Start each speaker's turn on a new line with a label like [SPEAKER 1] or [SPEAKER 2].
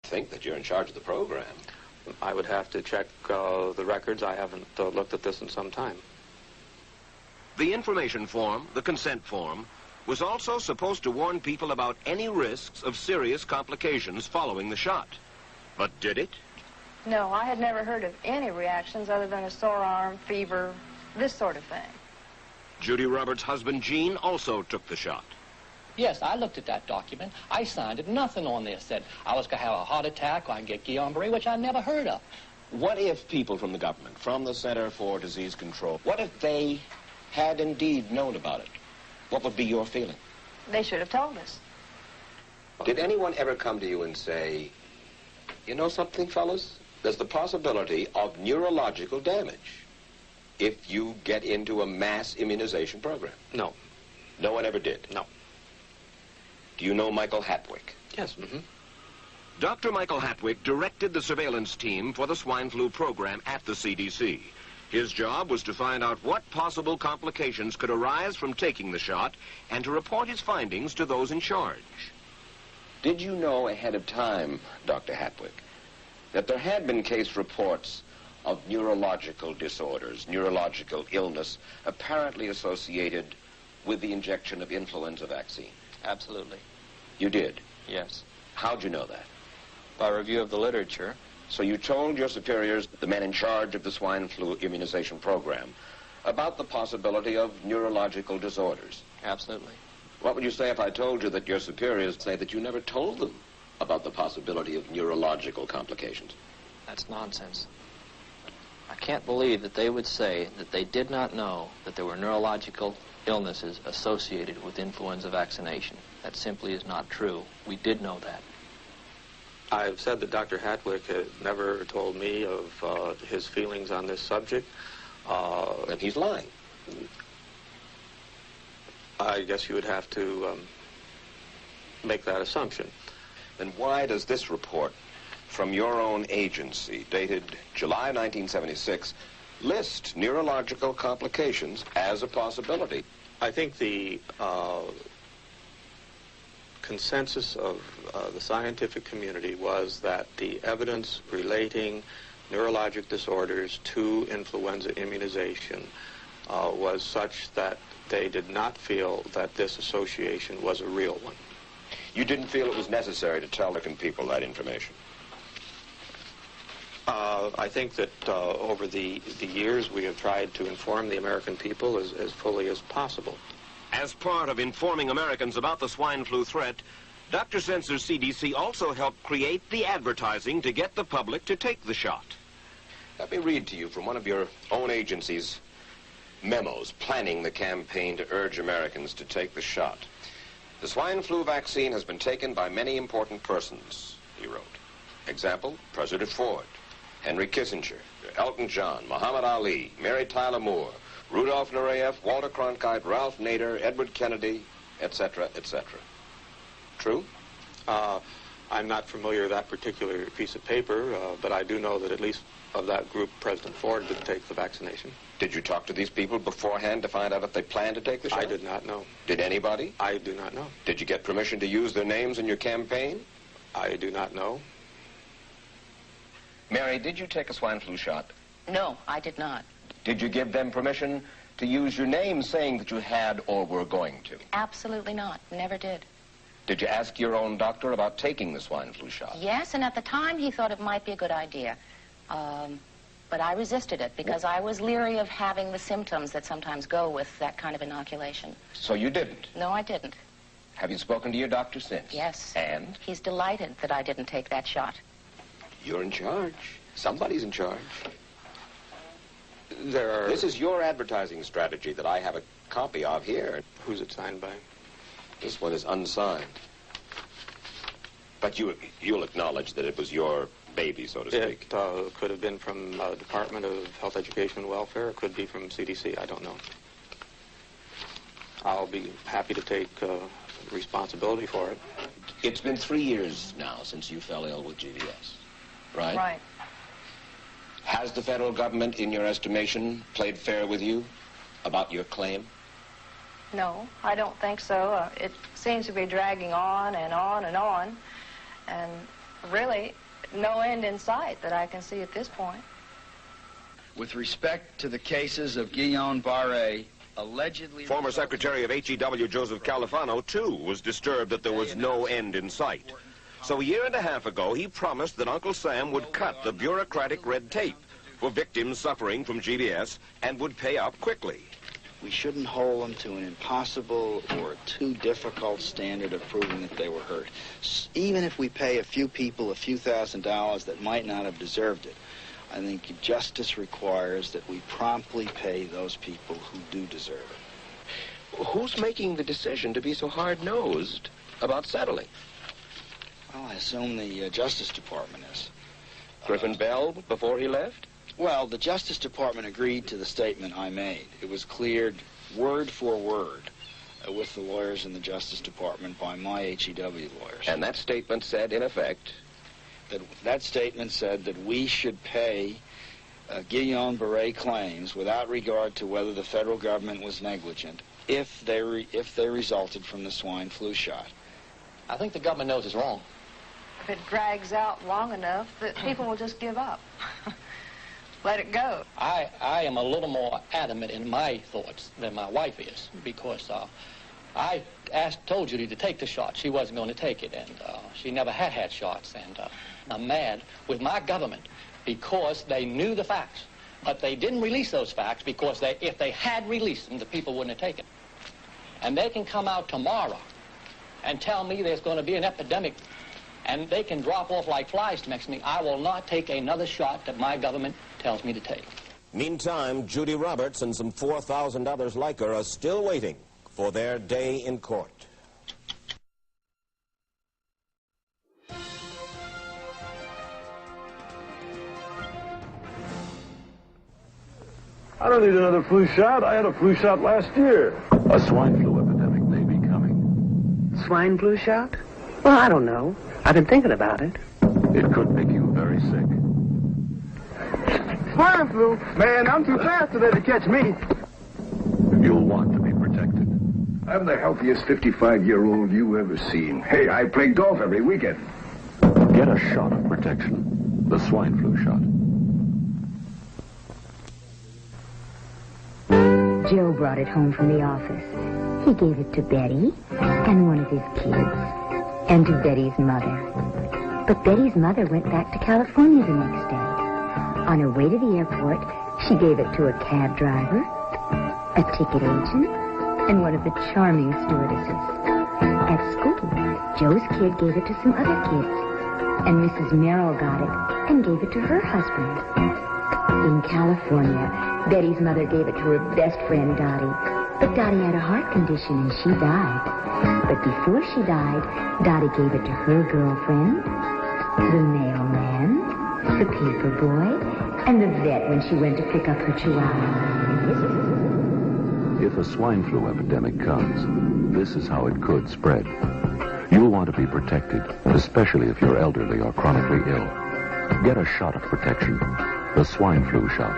[SPEAKER 1] think that you're in charge of the program.
[SPEAKER 2] I would have to check the records. I haven't looked at this in some time.
[SPEAKER 3] The information form, the consent form, was also supposed to warn people about any risks of serious complications following the shot. But did it?
[SPEAKER 4] No, I had never heard of any reactions other than a sore arm, fever, this sort of thing.
[SPEAKER 3] Judy Roberts' husband, Gene, also took the shot.
[SPEAKER 5] Yes, I looked at that document. I signed it. Nothing on there said I was going to have a heart attack or I get Guillain-Barré, which I never heard of.
[SPEAKER 1] What if people from the government, from the Center for Disease Control, what if they had indeed known about it? What would be your feeling?
[SPEAKER 4] They should have told us.
[SPEAKER 1] Did anyone ever come to you and say, you know something, fellas? There's the possibility of neurological damage if you get into a mass immunization program?
[SPEAKER 2] No.
[SPEAKER 1] No one ever did?
[SPEAKER 2] No.
[SPEAKER 1] Do you know Michael Hatwick?
[SPEAKER 2] Yes. Mm-hmm.
[SPEAKER 3] Dr. Michael Hatwick directed the surveillance team for the swine flu program at the CDC. His job was to find out what possible complications could arise from taking the shot and to report his findings to those in charge.
[SPEAKER 1] Did you know ahead of time, Dr. Hatwick, that there had been case reports of neurological disorders, neurological illness, apparently associated with the injection of influenza vaccine?
[SPEAKER 6] Absolutely.
[SPEAKER 1] You did?
[SPEAKER 6] Yes.
[SPEAKER 1] How'd you know that?
[SPEAKER 6] By review of the literature.
[SPEAKER 1] So you told your superiors, the men in charge of the swine flu immunization program, about the possibility of neurological disorders?
[SPEAKER 6] Absolutely.
[SPEAKER 1] What would you say if I told you that your superiors say that you never told them about the possibility of neurological complications?
[SPEAKER 6] That's nonsense. I can't believe that they would say that they did not know that there were neurological illnesses associated with influenza vaccination. That simply is not true. We did know that.
[SPEAKER 2] I've said that Dr. Hatwick had never told me of his feelings on this subject.
[SPEAKER 1] And he's lying.
[SPEAKER 2] I guess you would have to make that assumption.
[SPEAKER 1] Then why does this report from your own agency, dated July 1976, list neurological complications as a possibility?
[SPEAKER 2] I think the consensus of the scientific community was that the evidence relating neurologic disorders to influenza immunization was such that they did not feel that this association was a real one.
[SPEAKER 1] You didn't feel it was necessary to tell American people that information?
[SPEAKER 2] I think that over the years we have tried to inform the American people as fully as possible.
[SPEAKER 3] As part of informing Americans about the swine flu threat, Dr. Sensor's CDC also helped create the advertising to get the public to take the shot.
[SPEAKER 1] Let me read to you from one of your own agency's memos planning the campaign to urge Americans to take the shot. The swine flu vaccine has been taken by many important persons, he wrote. Example, President Ford, Henry Kissinger, Elton John, Muhammad Ali, Mary Tyler Moore, Rudolph Nureyev, Walter Cronkite, Ralph Nader, Edward Kennedy, etc., etc. True?
[SPEAKER 2] I'm not familiar with that particular piece of paper, but I do know that at least of that group, President Ford did take the vaccination.
[SPEAKER 1] Did you talk to these people beforehand to find out if they planned to take the shot?
[SPEAKER 2] I did not know.
[SPEAKER 1] Did anybody?
[SPEAKER 2] I do not know.
[SPEAKER 1] Did you get permission to use their names in your campaign?
[SPEAKER 2] I do not know.
[SPEAKER 1] Mary, did you take a swine flu shot?
[SPEAKER 7] No, I did not.
[SPEAKER 1] Did you give them permission to use your name saying that you had or were going to?
[SPEAKER 7] Absolutely not. Never did.
[SPEAKER 1] Did you ask your own doctor about taking the swine flu shot?
[SPEAKER 7] Yes, and at the time he thought it might be a good idea. But I resisted it because I was leery of having the symptoms that sometimes go with that kind of inoculation.
[SPEAKER 1] So you didn't?
[SPEAKER 7] No, I didn't.
[SPEAKER 1] Have you spoken to your doctor since?
[SPEAKER 7] Yes.
[SPEAKER 1] And?
[SPEAKER 7] He's delighted that I didn't take that shot.
[SPEAKER 1] You're in charge. Somebody's in charge.
[SPEAKER 2] There are...
[SPEAKER 1] This is your advertising strategy that I have a copy of here.
[SPEAKER 2] Who's it signed by?
[SPEAKER 1] This one is unsigned. But you'll acknowledge that it was your baby, so to speak.
[SPEAKER 2] It could have been from Department of Health, Education, and Welfare. It could be from CDC. I don't know. I'll be happy to take responsibility for it.
[SPEAKER 1] It's been 3 years now since you fell ill with GVS, right?
[SPEAKER 4] Right.
[SPEAKER 1] Has the federal government, in your estimation, played fair with you about your claim?
[SPEAKER 4] No, I don't think so. It seems to be dragging on and on and on. And really no end in sight that I can see at this point.
[SPEAKER 8] With respect to the cases of Guillain-Barré, allegedly...
[SPEAKER 3] Former Secretary of HEW Joseph Califano, too, was disturbed that there was no end in sight. So a year and a half ago, he promised that Uncle Sam would cut the bureaucratic red tape for victims suffering from GBS and would pay up quickly.
[SPEAKER 8] We shouldn't hold them to an impossible or too difficult standard of proving that they were hurt. Even if we pay a few people a few $1,000s that might not have deserved it, I think justice requires that we promptly pay those people who do deserve it.
[SPEAKER 1] Who's making the decision to be so hard-nosed about settling?
[SPEAKER 8] Well, I assume the Justice Department is.
[SPEAKER 1] Griffin Bell before he left?
[SPEAKER 8] Well, the Justice Department agreed to the statement I made. It was cleared word for word with the lawyers in the Justice Department by my HEW lawyers.
[SPEAKER 1] And that statement said, in effect...
[SPEAKER 8] That statement said that we should pay Guillain-Barré claims without regard to whether the federal government was negligent if they resulted from the swine flu shot.
[SPEAKER 5] I think the government knows it's wrong.
[SPEAKER 4] If it drags out long enough, that people will just give up. Let it go.
[SPEAKER 5] I am a little more adamant in my thoughts than my wife is, because I told Judy to take the shot. She wasn't going to take it, and she never had shots. And I'm mad with my government because they knew the facts, but they didn't release those facts because if they had released them, the people wouldn't have taken it. And they can come out tomorrow and tell me there's going to be an epidemic, and they can drop off like flies next to me. I will not take another shot that my government tells me to take.
[SPEAKER 3] Meantime, Judy Roberts and some 4,000 others like her are still waiting for their day in court.
[SPEAKER 9] I don't need another flu shot. I had a flu shot last year.
[SPEAKER 10] A swine flu epidemic may be coming.
[SPEAKER 11] Swine flu shot? Well, I don't know. I've been thinking about it.
[SPEAKER 10] It could make you very sick.
[SPEAKER 9] Swine flu? Man, I'm too fast today to catch me.
[SPEAKER 10] You'll want to be protected.
[SPEAKER 9] I'm the healthiest 55-year-old you ever seen. Hey, I play golf every weekend.
[SPEAKER 10] Get a shot of protection. The swine flu shot.
[SPEAKER 12] Joe brought it home from the office. He gave it to Betty and one of his kids and to Betty's mother. But Betty's mother went back to California the next day. On her way to the airport, she gave it to a cab driver, a ticket agent, and one of the charming stewardesses. At school, Joe's kid gave it to some other kids, and Mrs. Merrill got it and gave it to her husband. In California, Betty's mother gave it to her best friend, Dottie. But Dottie had a heart condition and she died. But before she died, Dottie gave it to her girlfriend, the mailman, the paper boy, and the vet when she went to pick up her chihuahua.
[SPEAKER 10] If a swine flu epidemic comes, this is how it could spread. You'll want to be protected, especially if you're elderly or chronically ill. Get a shot of protection, the swine flu shot.